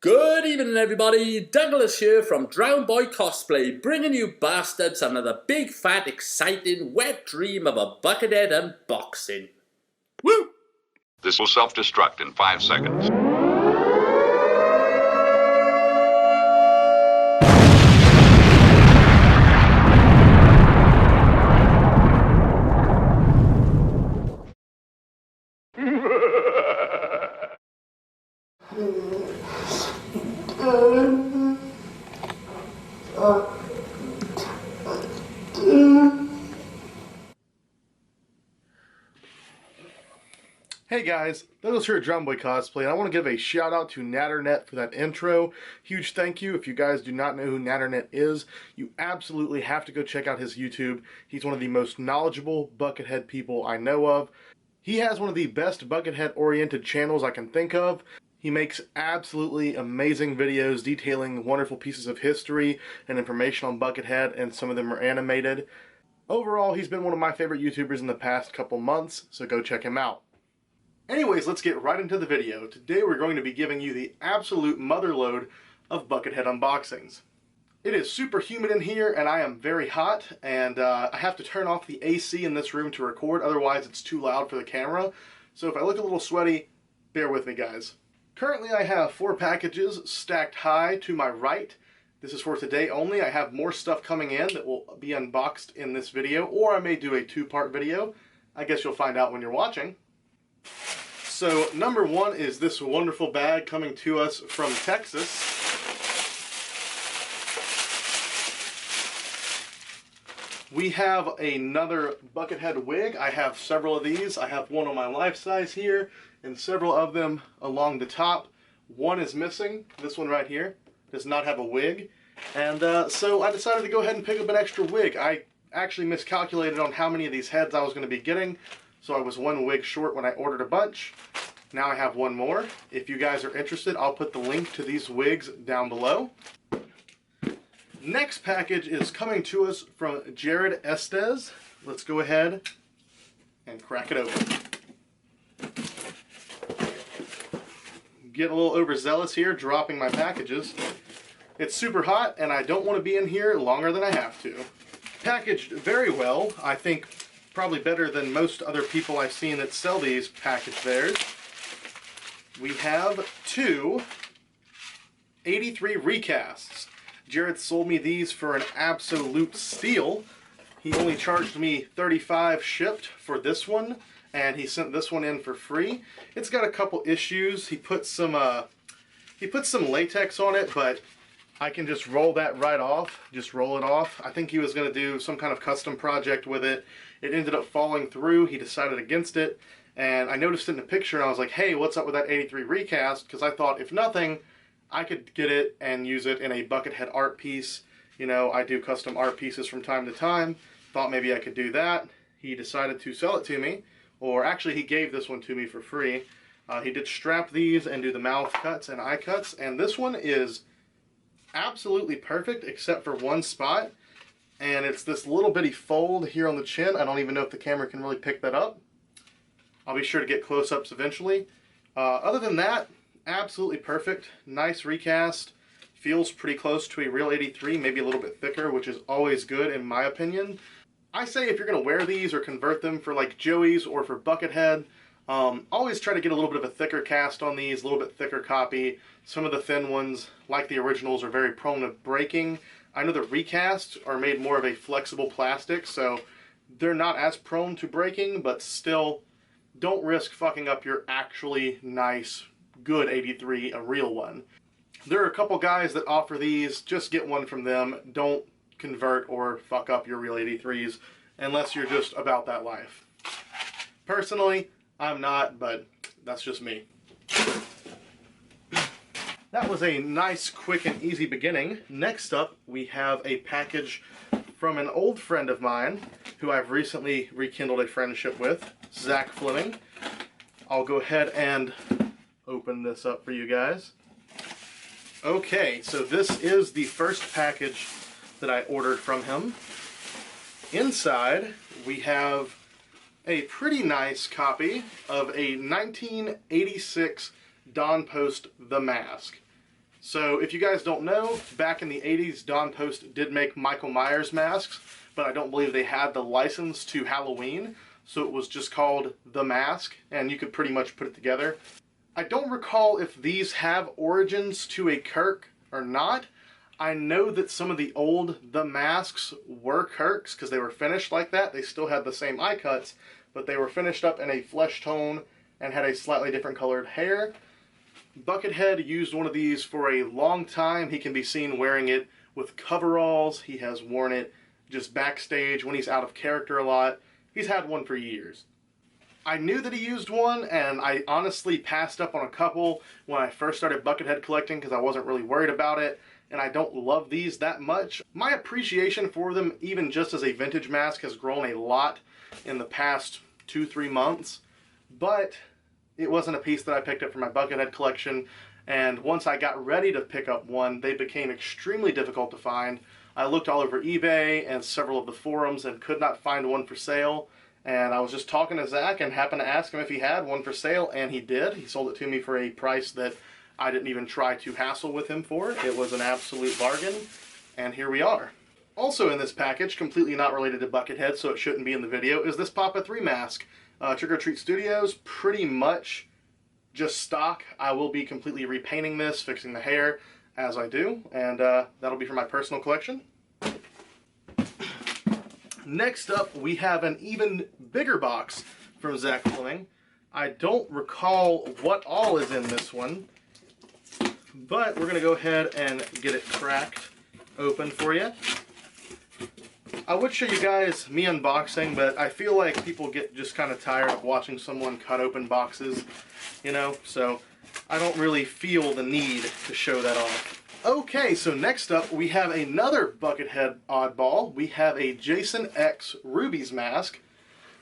Good evening everybody, Douglas here from Drowned Boy Cosplay, bringing you bastards another big fat exciting wet dream of a Buckethead unboxing. Woo! This will self-destruct in 5 seconds. Hey guys, Douglas here at Drowned Boy Cosplay, and I want to give a shout out to Natternet for that intro. Huge thank you. If you guys do not know who Natternet is, you absolutely have to go check out his YouTube. He's one of the most knowledgeable Buckethead people I know of. He has one of the best Buckethead-oriented channels I can think of. He makes absolutely amazing videos detailing wonderful pieces of history and information on Buckethead, and some of them are animated. Overall, he's been one of my favorite YouTubers in the past couple months, so go check him out. Anyways, let's get right into the video. Today we're going to be giving you the absolute motherload of Buckethead unboxings. It is super humid in here and I am very hot, and I have to turn off the AC in this room to record, otherwise it's too loud for the camera. So if I look a little sweaty, bear with me guys. Currently I have 4 packages stacked high to my right. This is for today only. I have more stuff coming in that will be unboxed in this video, or I may do a 2-part video. I guess you'll find out when you're watching. So number 1 is this wonderful bag coming to us from Texas. We have another Buckethead wig. I have several of these. I have one on my life size here and several of them along the top. One is missing. This one right here does not have a wig. And so I decided to go ahead and pick up an extra wig. I actually miscalculated on how many of these heads I was going to be getting. So I was 1 wig short when I ordered a bunch. Now I have 1 more. If you guys are interested, I'll put the link to these wigs down below. Next package is coming to us from Jared Estes. Let's go ahead and crack it open. Get a little overzealous here, dropping my packages. It's super hot and I don't want to be in here longer than I have to. Packaged very well, I think. Probably better than most other people I've seen that sell these packaged theirs. We have 2 83 recasts. Jared sold me these for an absolute steal. He only charged me $35 shipped for this one, and he sent this one in for free. It's got a couple issues. He put some latex on it, but I can just roll that right off. Just roll it off. I think he was going to do some kind of custom project with it. It ended up falling through. He decided against it, and I noticed it in the picture and I was like, hey, what's up with that 83 recast? Because I thought, if nothing, I could get it and use it in a Buckethead art piece. You know, I do custom art pieces from time to time. Thought maybe I could do that. He decided to sell it to me, or actually he gave this one to me for free. He did strap these and do the mouth cuts and eye cuts, and this one is absolutely perfect except for one spot. And it's this little bitty fold here on the chin. I don't even know if the camera can really pick that up. I'll be sure to get close-ups eventually. Other than that, absolutely perfect. Nice recast. Feels pretty close to a real 83, maybe a little bit thicker, which is always good in my opinion. I say if you're going to wear these or convert them for like Joey's or for Buckethead, always try to get a little bit of a thicker cast on these, a little bit thicker copy. Some of the thin ones, like the originals, are very prone to breaking. I know the recasts are made more of a flexible plastic, so they're not as prone to breaking, but still, don't risk fucking up your actually nice, good 83, a real one. There are a couple guys that offer these. Just get one from them. Don't convert or fuck up your real 83s unless you're just about that life. Personally, I'm not, but that's just me. That was a nice, quick, and easy beginning. Next up, we have a package from an old friend of mine who I've recently rekindled a friendship with, Zach Fleming. I'll go ahead and open this up for you guys. Okay, so this is the first package that I ordered from him. Inside, we have a pretty nice copy of a 1986 Dawn Post The Mask. So if you guys don't know, back in the 80s, Don Post did make Michael Myers masks, but I don't believe they had the license to Halloween, so it was just called The Mask, and you could pretty much put it together. I don't recall if these have origins to a Kirk or not. I know that some of the old The Masks were Kirk's because they were finished like that. They still had the same eye cuts, but they were finished up in a flesh tone and had a slightly different colored hair. Buckethead used one of these for a long time. He can be seen wearing it with coveralls. He has worn it just backstage when he's out of character a lot. He's had one for years. I knew that he used one, and I honestly passed up on a couple when I first started Buckethead collecting because I wasn't really worried about it, and I don't love these that much. My appreciation for them, even just as a vintage mask, has grown a lot in the past 2-3 months, but it wasn't a piece that I picked up for my Buckethead collection, and once I got ready to pick up one, they became extremely difficult to find. I looked all over eBay and several of the forums and could not find one for sale. And I was just talking to Zach and happened to ask him if he had one for sale, and he did. He sold it to me for a price that I didn't even try to hassle with him for. It was an absolute bargain, and here we are. Also in this package, completely not related to Buckethead, so it shouldn't be in the video, is this Papa 3 mask. Trick or Treat Studios, pretty much just stock. I will be completely repainting this, fixing the hair as I do, and that'll be for my personal collection. Next up, we have an even bigger box from Zach Fleming. I don't recall what all is in this one, but we're going to go ahead and get it cracked open for you. I would show you guys me unboxing, but I feel like people get just kind of tired of watching someone cut open boxes, you know, so I don't really feel the need to show that off. Okay, so next up we have another Buckethead oddball. We have a Jason X Ruby's mask.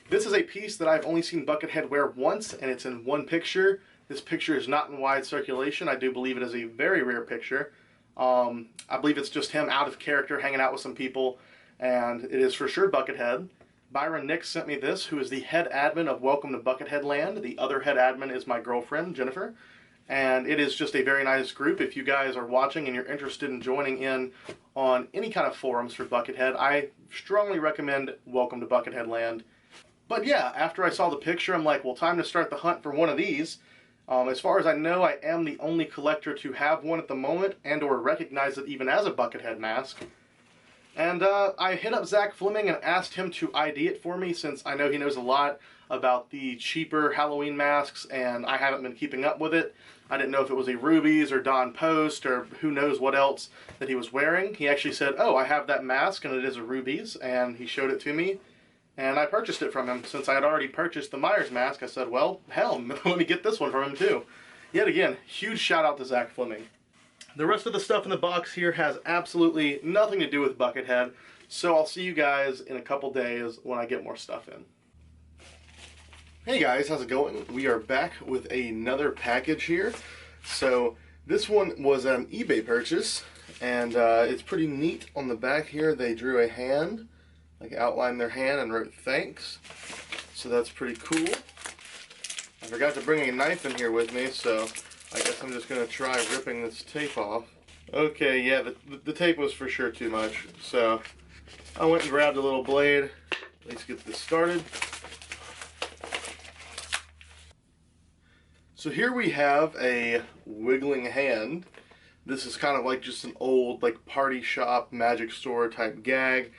This is a piece that I've only seen Buckethead wear once, and it's in one picture. This picture is not in wide circulation. I do believe it is a very rare picture. I believe it's just him out of character, hanging out with some people, and it is for sure Buckethead. Byron Nix sent me this, who is the head admin of Welcome to Buckethead Land. The other head admin is my girlfriend, Jennifer. And it is just a very nice group. If you guys are watching and you're interested in joining in on any kind of forums for Buckethead, I strongly recommend Welcome to Buckethead Land. But yeah, after I saw the picture, I'm like, well, time to start the hunt for one of these. As far as I know, I am the only collector to have one at the moment and or recognize it even as a Buckethead mask. And I hit up Zach Fleming and asked him to ID it for me, since I know he knows a lot about the cheaper Halloween masks and I haven't been keeping up with it. I didn't know if it was a Ruby's or Don Post or who knows what else that he was wearing. He actually said, oh, I have that mask and it is a Ruby's, and he showed it to me and I purchased it from him. Since I had already purchased the Myers mask, I said, well, hell, let me get this one from him too. Yet again, huge shout out to Zach Fleming. The rest of the stuff in the box here has absolutely nothing to do with Buckethead, so I'll see you guys in a couple days when I get more stuff in. Hey guys, how's it going? We are back with another package here. So this one was an eBay purchase, and it's pretty neat. On the back here they drew a hand, like outlined their hand and wrote thanks. So that's pretty cool. I forgot to bring a knife in here with me, so I guess I'm just going to try ripping this tape off. Okay, yeah, the tape was for sure too much, so I went and grabbed a little blade. Let's get this started. So here we have a wiggling hand. This is kind of like just an old like party shop, magic store type gag.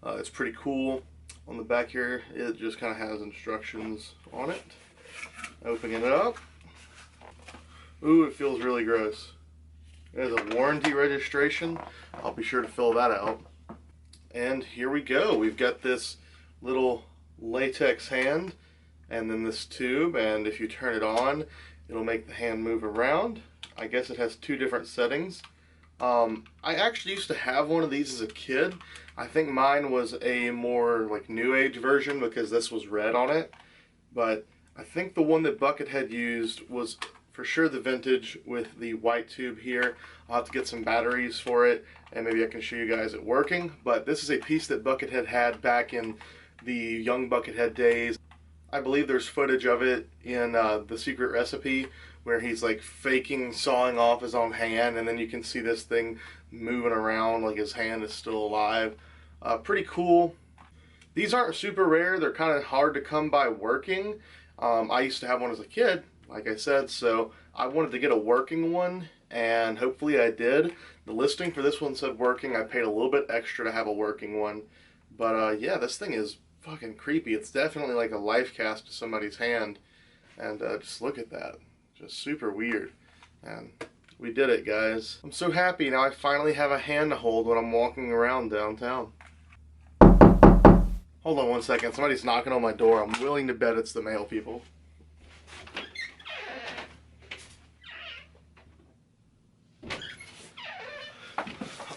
It's pretty cool. On the back here, it just kind of has instructions on it. Opening it up. Ooh, it feels really gross. There's a warranty registration. I'll be sure to fill that out. And here we go. We've got this little latex hand and then this tube, and if you turn it on, it'll make the hand move around. I guess it has two different settings. I actually used to have one of these as a kid. I think mine was a more like new age version because this was red on it. But I think the one that Buckethead used was for sure the vintage with the white tube here. I'll have to get some batteries for it and maybe I can show you guys it working. But this is a piece that Buckethead had back in the young Buckethead days. I believe there's footage of it in The Secret Recipe where he's like faking sawing off his own hand, and then you can see this thing moving around like his hand is still alive. Pretty cool. These aren't super rare. They're kind of hard to come by working. I used to have one as a kid, like I said, so I wanted to get a working one, and hopefully I did. The listing for this one said working. I paid a little bit extra to have a working one. But yeah, this thing is fucking creepy. It's definitely like a life cast to somebody's hand. And just look at that. Just super weird. And we did it, guys. I'm so happy now I finally have a hand to hold when I'm walking around downtown. Hold on one second. Somebody's knocking on my door. I'm willing to bet it's the mail people.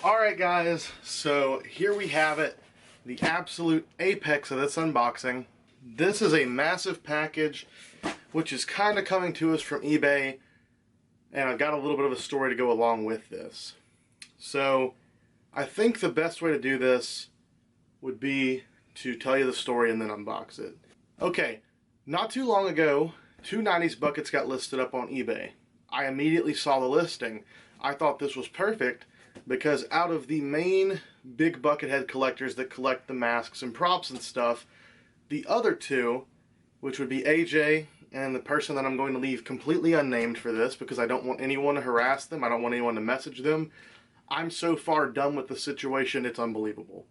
Alright guys, so here we have it. The absolute apex of this unboxing. This is a massive package which is kind of coming to us from eBay, and I've got a little bit of a story to go along with this. So I think the best way to do this would be to tell you the story and then unbox it. Okay, not too long ago, 2 90s buckets got listed up on eBay. I immediately saw the listing. I thought this was perfect because out of the main big Buckethead collectors that collect the masks and props and stuff, the other two, which would be AJ and the person that I'm going to leave completely unnamed for this because I don't want anyone to harass them, I don't want anyone to message them. I'm so far done with the situation, it's unbelievable.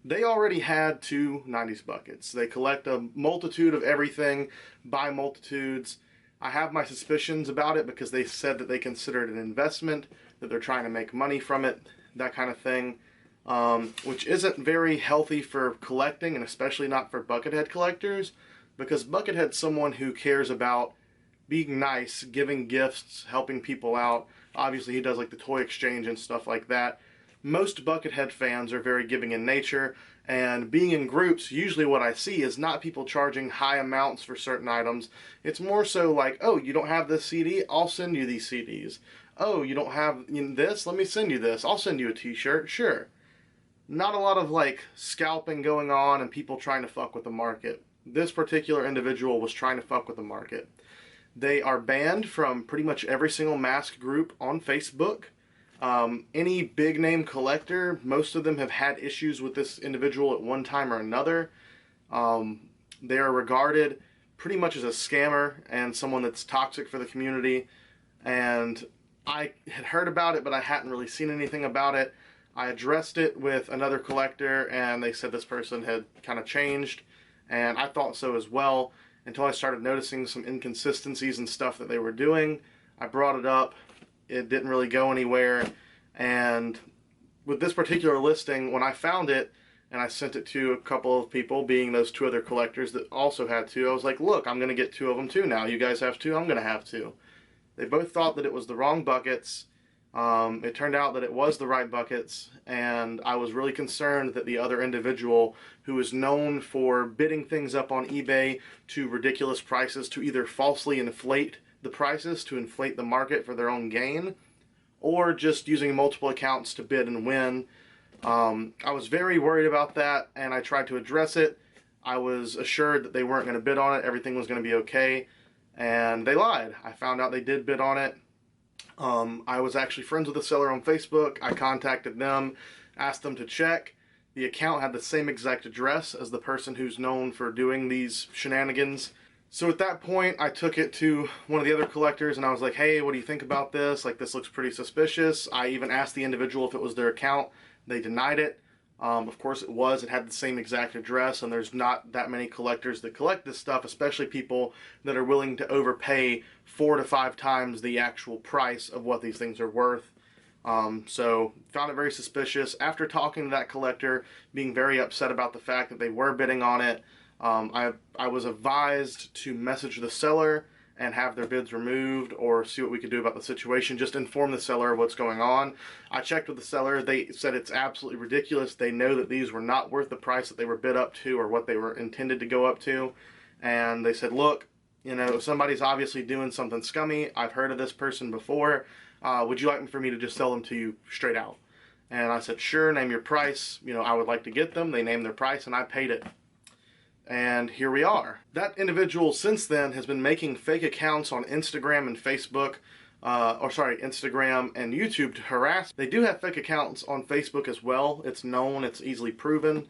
They already had 2 90s buckets. They collect a multitude of everything, buy multitudes. I have my suspicions about it because they said that they consider it an investment, that they're trying to make money from it, that kind of thing, which isn't very healthy for collecting, and especially not for Buckethead collectors, because Buckethead's someone who cares about being nice, giving gifts, helping people out. Obviously he does like the toy exchange and stuff like that. Most Buckethead fans are very giving in nature, and being in groups, usually what I see is not people charging high amounts for certain items. It's more so like, oh, you don't have this CD? I'll send you these CDs. Oh, you don't have this? Let me send you this. I'll send you a t-shirt. Sure. Not a lot of like scalping going on and people trying to fuck with the market. This particular individual was trying to fuck with the market. They are banned from pretty much every single mask group on Facebook. Any big name collector, most of them have had issues with this individual at one time or another. They are regarded pretty much as a scammer and someone that's toxic for the community. And I had heard about it, but I hadn't really seen anything about it. I addressed it with another collector, and they said this person had kind of changed, and I thought so as well, until I started noticing some inconsistencies and stuff that they were doing. I brought it up. It didn't really go anywhere, and with this particular listing, when I found it, and I sent it to a couple of people, being those 2 other collectors that also had 2, I was like, look, I'm going to get 2 of them too now. You guys have 2, I'm going to have 2. They both thought that it was the wrong buckets. It turned out that it was the right buckets, and I was really concerned that the other individual, who is known for bidding things up on eBay to ridiculous prices to either falsely inflate the prices to inflate the market for their own gain, or just using multiple accounts to bid and win. I was very worried about that, and I tried to address it. I was assured that they weren't going to bid on it, everything was going to be okay, and they lied. I found out they did bid on it. I was actually friends with the seller on Facebook. I contacted them, asked them to check. The account had the same exact address as the person who's known for doing these shenanigans. So at that point, I took it to one of the other collectors and I was like, hey, what do you think about this? Like, this looks pretty suspicious. I even asked the individual if it was their account. They denied it. Of course it was. It had the same exact address, and there's not that many collectors that collect this stuff, especially people that are willing to overpay 4 to 5 times the actual price of what these things are worth. So found it very suspicious. After talking to that collector, being very upset about the fact that they were bidding on it, I was advised to message the seller and have their bids removed, or see what we could do about the situation. Just inform the seller of what's going on. I checked with the seller. They said it's absolutely ridiculous. They know that these were not worth the price that they were bid up to or what they were intended to go up to. And they said, look, you know, somebody's obviously doing something scummy. I've heard of this person before. Would you like for me to just sell them to you straight out? And I said, sure, name your price. You know, I would like to get them. They named their price and I paid it. And here we are. That individual since then has been making fake accounts on Instagram and Facebook, Instagram and YouTube to harass. They do have fake accounts on Facebook as well. It's known, it's easily proven.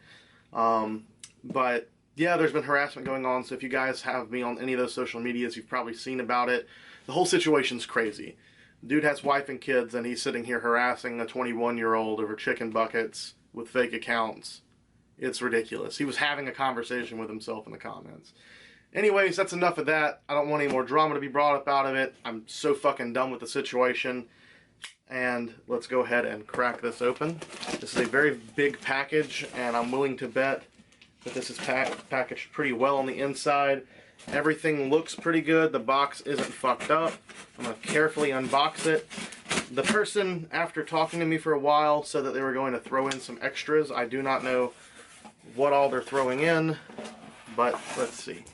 But yeah, there's been harassment going on, so if you guys have me on any of those social medias, you've probably seen about it. The whole situation's crazy. Dude has wife and kids, and he's sitting here harassing a 21-year-old over chicken buckets with fake accounts. It's ridiculous. He was having a conversation with himself in the comments. Anyways, that's enough of that. I don't want any more drama to be brought up out of it. I'm so fucking done with the situation. And let's go ahead and crack this open. This is a very big package, and I'm willing to bet that this is packaged pretty well on the inside. Everything looks pretty good. The box isn't fucked up. I'm going to carefully unbox it. The person, after talking to me for a while, said that they were going to throw in some extras. I do not know what all they're throwing in, but let's see.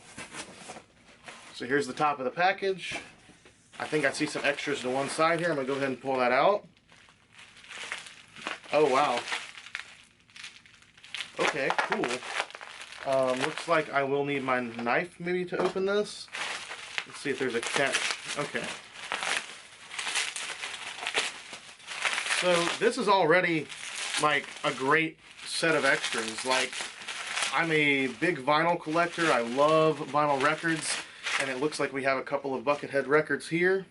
So here's the top of the package. I think I see some extras to one side here. I'm going to go ahead and pull that out. Oh, wow. Okay, cool. Looks like I will need my knife maybe to open this. Let's see if there's a catch. Okay. So this is already like a great set of extras. Like, I'm a big vinyl collector. I love vinyl records. And it looks like we have a couple of Buckethead records here.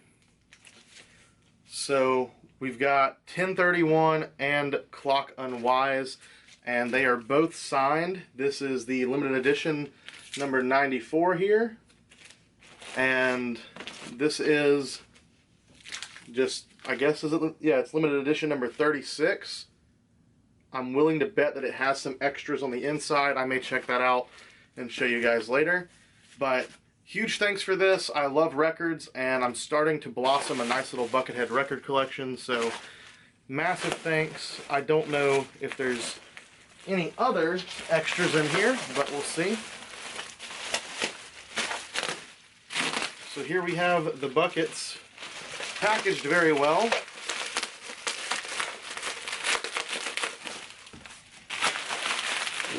So we've got 1031 and Clock Unwise. And they are both signed. This is the limited edition number 94 here. And this is just, I guess, it's limited edition number 36. I'm willing to bet that it has some extras on the inside. I may check that out and show you guys later. But huge thanks for this. I love records, and I'm starting to blossom a nice little Buckethead record collection. So massive thanks. I don't know if there's any other extras in here, but we'll see. So here we have the buckets packaged very well.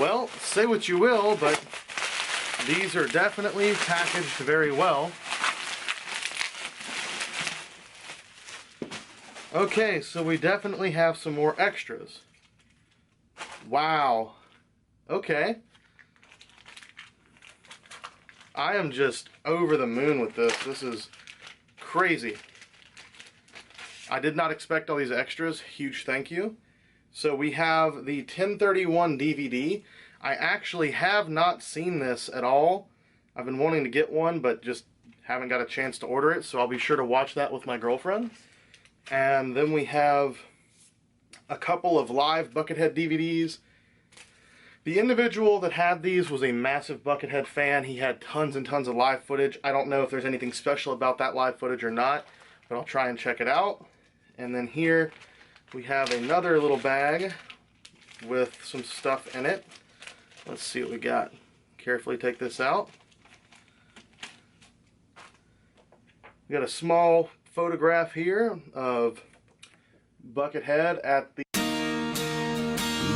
Well, say what you will, but these are definitely packaged very well. Okay, so we definitely have some more extras. Wow. Okay. I am just over the moon with this. This is crazy. I did not expect all these extras. Huge thank you. So we have the 1031 DVD. I actually have not seen this at all. I've been wanting to get one, but just haven't got a chance to order it, so I'll be sure to watch that with my girlfriend. And then we have a couple of live Buckethead DVDs. The individual that had these was a massive Buckethead fan. He had tons and tons of live footage. I don't know if there's anything special about that live footage or not, but I'll try and check it out. And then here we have another little bag with some stuff in it. Let's see what we got. Carefully take this out. We got a small photograph here of Buckethead at the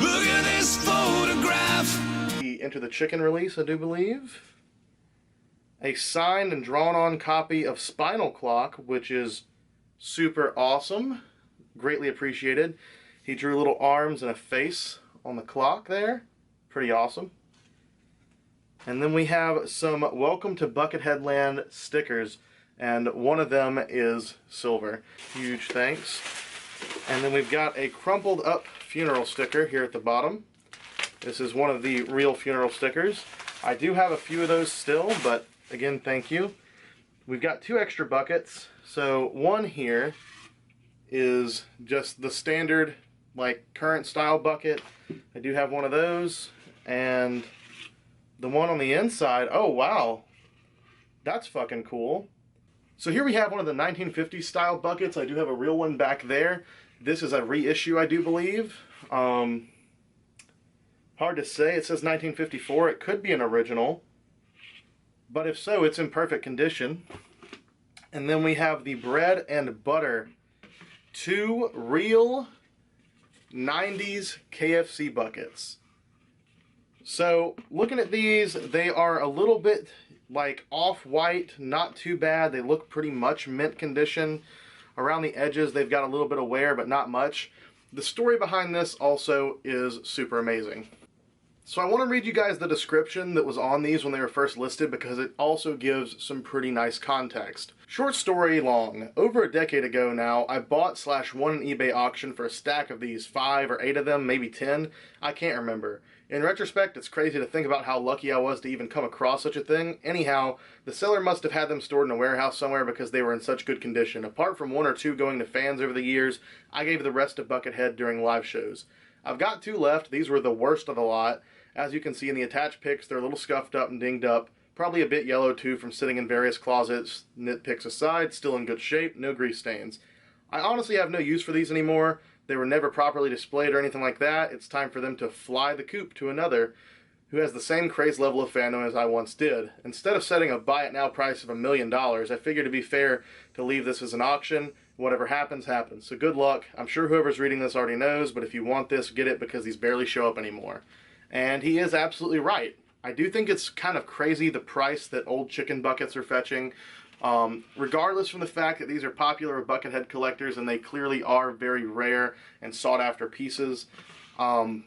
Look at this photograph. The Enter the Chicken release, I do believe. A signed and drawn on copy of Spinal Clock, which is super awesome. Greatly appreciated. He drew little arms and a face on the clock there. Pretty awesome. And then we have some Welcome to Buckethead Land stickers, and one of them is silver. Huge thanks. And then we've got a crumpled up funeral sticker here at the bottom. This is one of the real funeral stickers. I do have a few of those still, but again, thank you. We've got two extra buckets. So one here is just the standard, like, current style bucket. I do have one of those. And the one on the inside, oh wow, that's fucking cool. So here we have one of the 1950s style buckets. I do have a real one back there. This is a reissue, I do believe. Hard to say. It says 1954. It could be an original, but if so, it's in perfect condition. And then we have the bread and butter, two real 90s KFC buckets. So looking at these, they are a little bit like off-white, not too bad. They look pretty much mint condition. Around the edges, they've got a little bit of wear, but not much. The story behind this also is super amazing. So I want to read you guys the description that was on these when they were first listed because it also gives some pretty nice context. Short story long. Over a decade ago now, I bought/won an eBay auction for a stack of these, 5 or 8 of them, maybe 10. I can't remember. In retrospect, it's crazy to think about how lucky I was to even come across such a thing. Anyhow, the seller must have had them stored in a warehouse somewhere because they were in such good condition. Apart from 1 or 2 going to fans over the years, I gave the rest to Buckethead during live shows. I've got 2 left. These were the worst of the lot. As you can see in the attached pics, they're a little scuffed up and dinged up. Probably a bit yellow too from sitting in various closets. Nitpicks aside, still in good shape, no grease stains. I honestly have no use for these anymore. They were never properly displayed or anything like that. It's time for them to fly the coop to another who has the same craze level of fandom as I once did. Instead of setting a buy it now price of $1 million, I figured to be fair to leave this as an auction. Whatever happens, happens. So good luck. I'm sure whoever's reading this already knows, but if you want this, get it because these barely show up anymore. And he is absolutely right. I do think it's kind of crazy the price that old chicken buckets are fetching. Regardless from the fact that these are popular with Buckethead collectors and they clearly are very rare and sought after pieces, I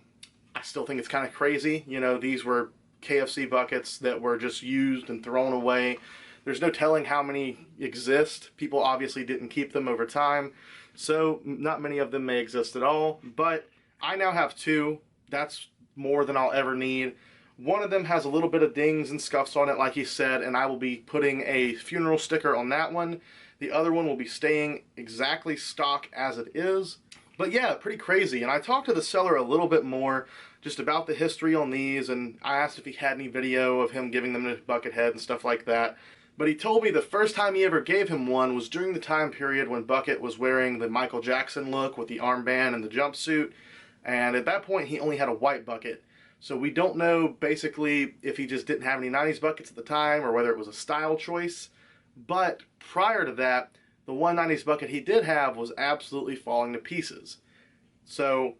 still think it's kind of crazy. You know, these were KFC buckets that were just used and thrown away. There's no telling how many exist. People obviously didn't keep them over time, so not many of them may exist at all. But I now have 2. That's more than I'll ever need. One of them has a little bit of dings and scuffs on it, like he said, and I will be putting a funeral sticker on that one. The other one will be staying exactly stock as it is. But yeah, pretty crazy. And I talked to the seller a little bit more just about the history on these, and I asked if he had any video of him giving them to Buckethead and stuff like that. But he told me the first time he ever gave him one was during the time period when Bucket was wearing the Michael Jackson look with the armband and the jumpsuit. And at that point, he only had a white bucket. So we don't know, basically, if he just didn't have any 90s buckets at the time or whether it was a style choice. But prior to that, the one 90s bucket he did have was absolutely falling to pieces. So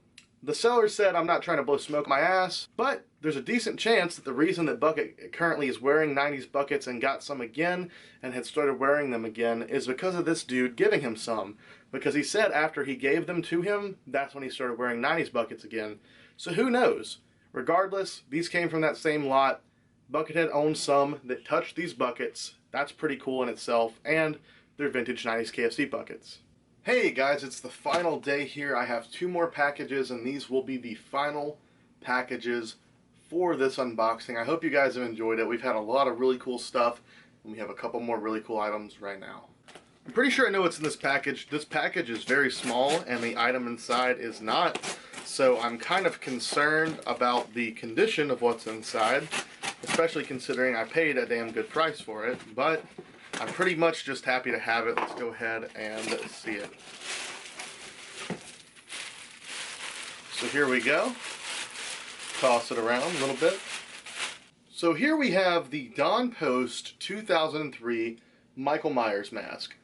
the seller said, I'm not trying to blow smoke my ass, but there's a decent chance that the reason that Bucket currently is wearing 90s buckets and got some again and had started wearing them again is because of this dude giving him some. Because he said after he gave them to him, that's when he started wearing 90s buckets again. So who knows? Regardless, these came from that same lot. Buckethead owns some that touched these buckets. That's pretty cool in itself. And they're vintage 90s KFC buckets. Hey guys, it's the final day here. I have 2 more packages and these will be the final packages for this unboxing. I hope you guys have enjoyed it. We've had a lot of really cool stuff and we have a couple more really cool items right now. I'm pretty sure I know what's in this package. This package is very small and the item inside is not. So I'm kind of concerned about the condition of what's inside, especially considering I paid a damn good price for it. But I'm pretty much just happy to have it. Let's go ahead and see it. So here we go. Toss it around a little bit. So here we have the Don Post 2003 Michael Myers mask.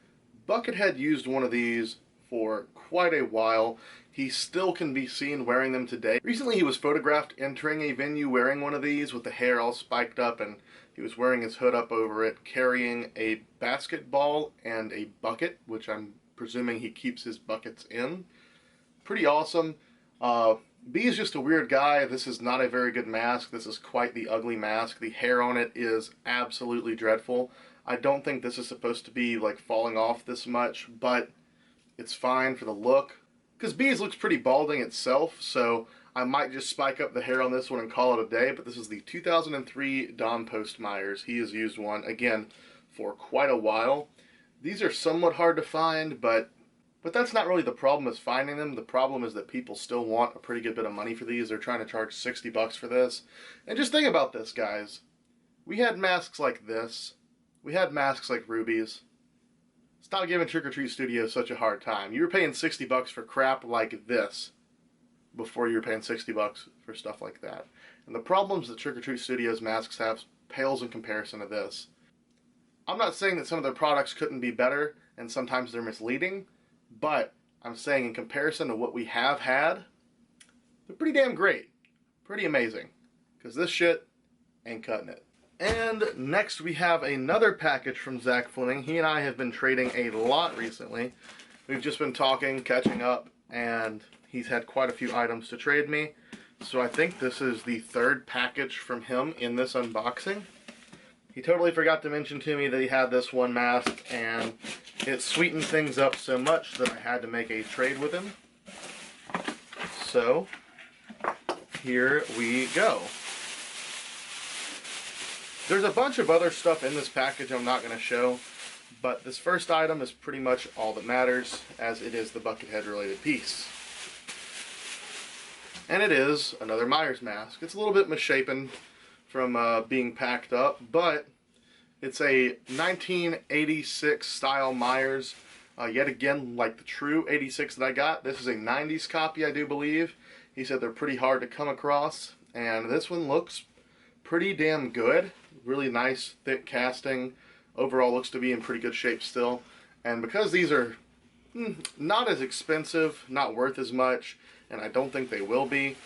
Buckethead used one of these for quite a while. He still can be seen wearing them today. Recently he was photographed entering a venue wearing one of these with the hair all spiked up, and he was wearing his hood up over it, carrying a basketball and a bucket, which I'm presuming he keeps his buckets in. Pretty awesome. B is just a weird guy. This is not a very good mask. This is quite the ugly mask. The hair on it is absolutely dreadful. I don't think this is supposed to be like falling off this much, but it's fine for the look. Because B's looks pretty balding itself, so I might just spike up the hair on this one and call it a day. But this is the 2003 Don Post Myers. He has used one, again, for quite a while. These are somewhat hard to find, but that's not really the problem is finding them. The problem is that people still want a pretty good bit of money for these. They're trying to charge 60 bucks for this. And just think about this, guys. We had masks like this. We had masks like Ruby's. Stop giving Trick or Treat Studios such a hard time. You were paying 60 bucks for crap like this before you were paying 60 bucks for stuff like that. And the problems that Trick or Treat Studios masks have pales in comparison to this. I'm not saying that some of their products couldn't be better, and sometimes they're misleading, but I'm saying in comparison to what we have had, they're pretty damn great. Pretty amazing. because this shit ain't cutting it. And next we have another package from Zach Fleming. He and I have been trading a lot recently. We've just been talking, catching up, and he's had quite a few items to trade me. So I think this is the third package from him in this unboxing. He totally forgot to mention to me that he had this one mask, and it sweetened things up so much that I had to make a trade with him. So, here we go. There's a bunch of other stuff in this package I'm not going to show, but this first item is pretty much all that matters, as it is the Buckethead related piece. And it is another Myers mask. It's a little bit misshapen from being packed up, but it's a 1986 style Myers. Yet again, like the true 86 that I got, this is a 90s copy, I do believe. He said they're pretty hard to come across, and this one looks pretty damn good. Really nice, thick casting. Overall looks to be in pretty good shape still. And because these are not as expensive, not worth as much, and I don't think they will be,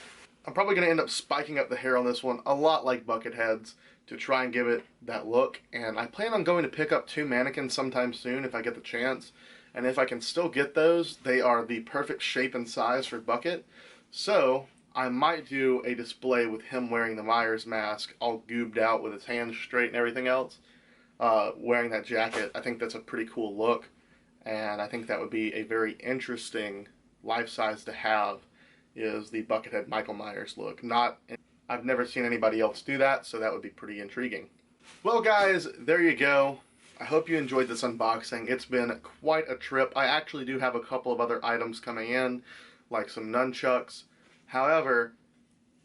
I'm probably going to end up spiking up the hair on this one a lot like Buckethead's to try and give it that look. And I plan on going to pick up 2 mannequins sometime soon if I get the chance. And if I can still get those, they are the perfect shape and size for Bucket. So I might do a display with him wearing the Myers mask, all goobed out with his hands straight and everything else, wearing that jacket. I think that's a pretty cool look, and I think that would be a very interesting life size to have, is the Buckethead Michael Myers look. I've never seen anybody else do that, so that would be pretty intriguing. Well guys, there you go. I hope you enjoyed this unboxing. It's been quite a trip. I actually do have a couple of other items coming in, like some nunchucks. However,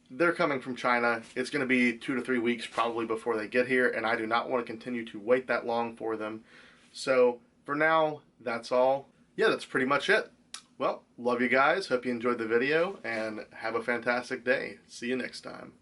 they're coming from China. It's going to be 2 to 3 weeks probably before they get here, and I do not want to continue to wait that long for them. So for now, that's all. Yeah, that's pretty much it. Well, love you guys. Hope you enjoyed the video, and have a fantastic day. See you next time.